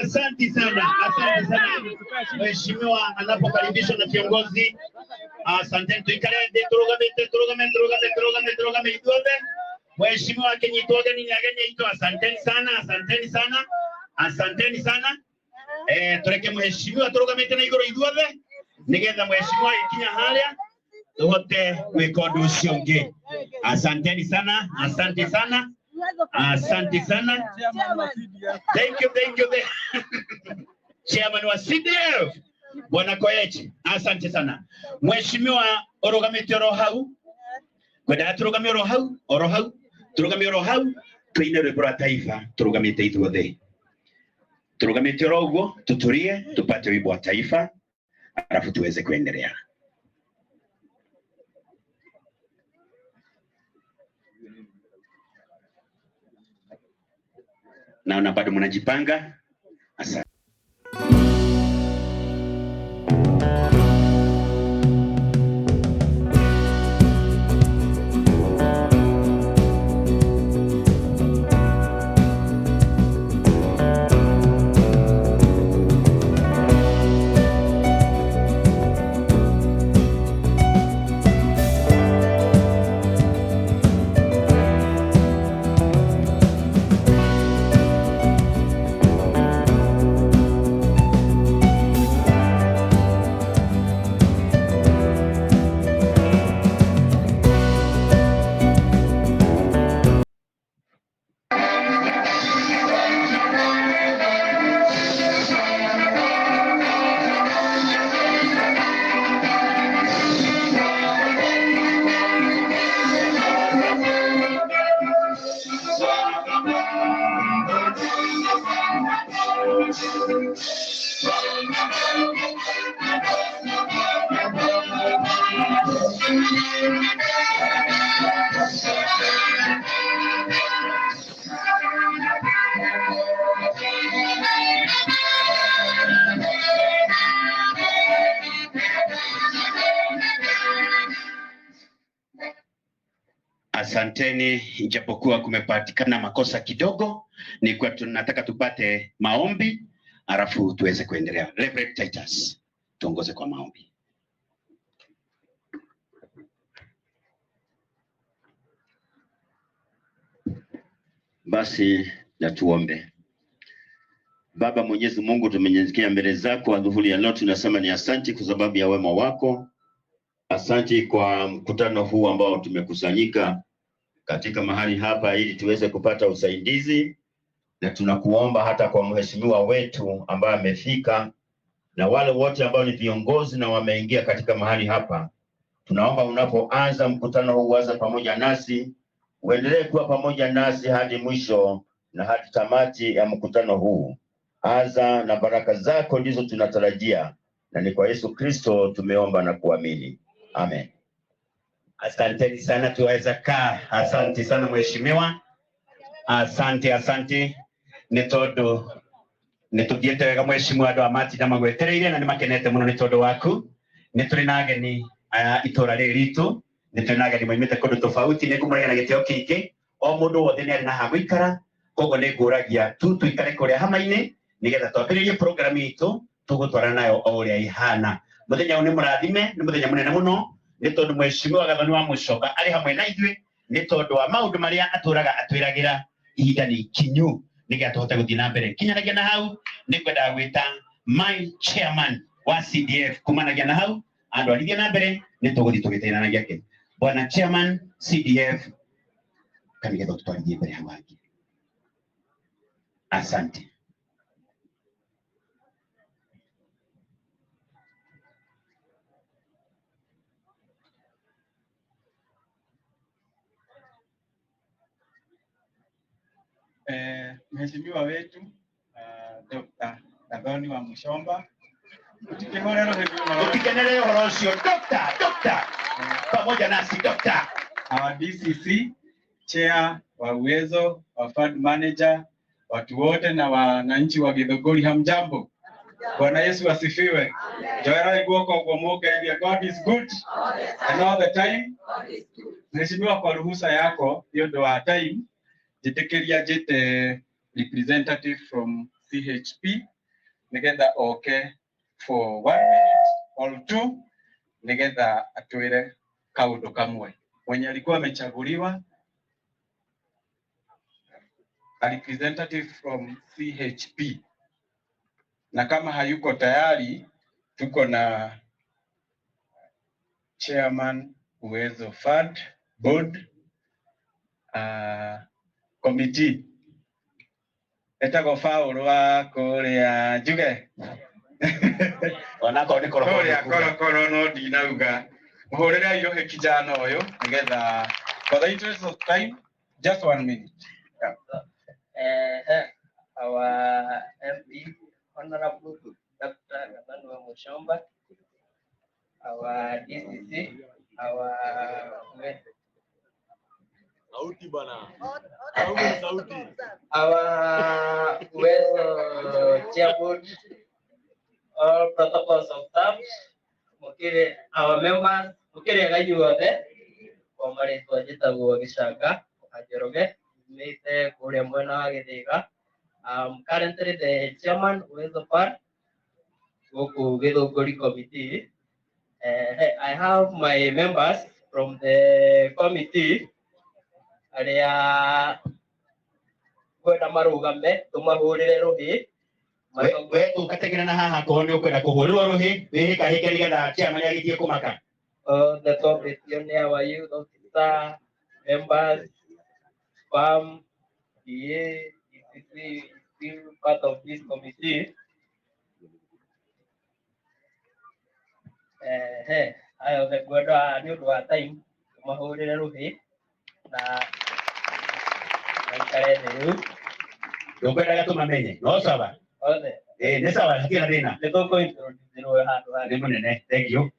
Asante sana mheshimiwa anapokaribishwa na kiongozi. Asante, tuikale turugame idobe. Mheshimiwa kenyitoge ni nyagenya ito. Asanteni sana. Tureke mheshimiwa turugame tena igoro idobe nigetha mheshimiwa ikinya haria tuhote gwika ucio ungi. Asanteni sana. Thank you. Chairman wa CDF Bwana Koech, asante sana. Mheshimiwa orogamete rohau. Kwenda turugamie rohau. Turugamie rohau. Tuine rwimbo taifa turugamite ithuothe. Turugamite roguo tutulie tupate wimbo wa taifa alafu tuweze kuendelea. Naona bado mnajipanga. Asante. Asanteni, ijapokuwa kumepatikana makosa kidogo, ni kwa tunataka tupate maombi alafu tuweze kuendelea. Reverend Titus, tuongoze kwa maombi. Basi na tuombe. Baba Mwenyezi Mungu, tumenyenyekea mbele zako adhuhuri ya leo, tunasema ni asante kwa sababu ya wema wako. Asante kwa mkutano huu ambao tumekusanyika katika mahali hapa ili tuweze kupata usaidizi, na tunakuomba hata kwa mheshimiwa wetu ambaye amefika na wale wote ambao ni viongozi na wameingia katika mahali hapa. Tunaomba unapoanza mkutano huu uanze pamoja nasi, uendelee kuwa pamoja nasi hadi mwisho na hadi tamati ya mkutano huu. Anza na baraka zako ndizo tunatarajia, na ni kwa Yesu Kristo tumeomba na kuamini. Amen. Asanteni sana, tuweza kaa. Asante sana mheshimiwa. Asante. Nituthiete wega mheshimiwa andu amati na magwetereire na nimakenete muno ni tondu waku. Nituri na ageni itura ritu, nituri na ageni moimite kundu tofauti, ni kumurega na gitio kingi. O mundu wothe ni ari na ha guikara, koguo ni nguragia tuikare kuria hama-ini nigetha twambiririe program itu tugutwara nayo o uria ihana. Muthenya uyu ni murathime, ni muthenya munene muno, ni tondu mheshimiwa gathoni wa Mucoka ari hamwe na ithuĩ, ni tondu wa maundu maria aturaga atwiragira ihinda ni ikinyu nigetha tuhote guthii na mbere. Kinyanagia na hau ni kwenda gwita my chairman wa CDF kumanagia na hau andu arithia na mbere ni tuguthii tugiteithanagia ke. Bwana chairman CDF kanigetha tutwarithie mbere hau hangĩ. Asante. Mheshimiwa wetu Dr. Gathoni wa Muchomba, Utikenere uhoro ucio Dr. pamoja nasi Dr. Our DCC chair wa Uwezo, wa fund manager, watu wote na wananchi wa Githunguri, hamjambo. Bwana Yesu asifiwe. Joera igoko kwa moga ili God is good and all the time. Mheshimiwa, kwa ruhusa yako hiyo ndo wa time jitekeria jete representative from CHP nigetha okay for 1 minute or 2 nigetha atwire kaundu kamwe. Mwenye alikuwa amechaguliwa a representative from CHP, na kama hayuko tayari tuko na chairman Uwezo Fund board committee etago Paulo wa kuria njuge onako ni korokoro no ndinauga muhurira irohe kijana uyu nigetha for the interest of time just 1 minute. Our MP Honorable Dr. Gathoni wa Muchomba, our DCC, our sauti bana. Our Uwezo chairboard, all protocols of staff, mukire our members, mukire gayu wothe kwa maritwa njitagwo Gicanga Njoroge mite kuria mwena wa Githiga. Currently the chairman Uwezo Fund Goku Githunguri committee. I have my members from the committee aria kwenda marugame tumahurire ruhi we ukategera na haha ko ni ukwenda kuhurirwo ruhi wihika hike nigetha chairman agitie kumaka. The top is our youth officer members, FAM, DA, DCC, still part of this committee. Ayo kwenda ni undu wa time tumahurire ruhi na aikare thiru Ukwendaga tumamenye no sawa othe ni sawa hakira thina nĩ tũkũintroduce handu harĩa ni munene. Thank you.